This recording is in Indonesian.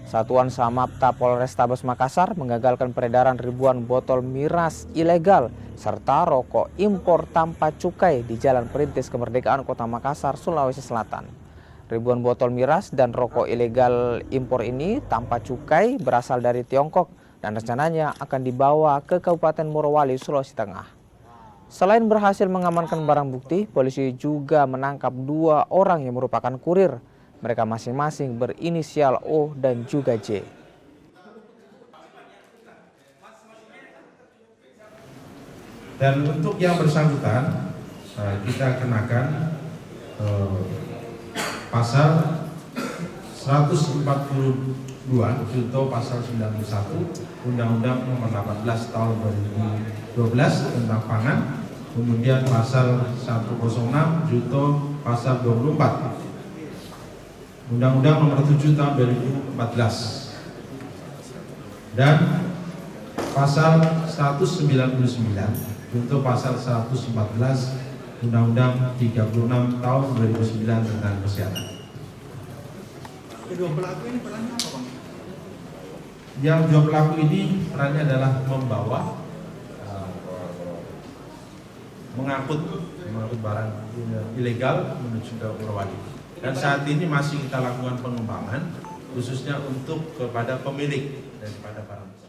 Satuan Samapta Polrestabes Makassar menggagalkan peredaran ribuan botol miras ilegal serta rokok impor tanpa cukai di Jalan Perintis Kemerdekaan Kota Makassar, Sulawesi Selatan. Ribuan botol miras dan rokok ilegal impor ini tanpa cukai berasal dari Tiongkok dan rencananya akan dibawa ke Kabupaten Morowali, Sulawesi Tengah. Selain berhasil mengamankan barang bukti, polisi juga menangkap 2 orang yang merupakan kurir. Mereka masing-masing berinisial O dan juga J. Dan untuk yang bersangkutan, kita kenakan pasal 142 junto pasal 91 Undang-Undang Nomor 18 Tahun 2012 tentang pangan, kemudian pasal 106 junto pasal 24 Undang-Undang Nomor 7 Tahun 2014 dan pasal 199 junto pasal 114 Undang-Undang 36 Tahun 2009 tentang kesehatan. Kedua pelaku ini perannya apa, Bang? Yang 2 pelaku ini perannya adalah membawa, mengangkut barang ilegal menuju ke Morowali. Dan saat ini masih kita lakukan pengembangan khususnya untuk kepada pemilik daripada barang.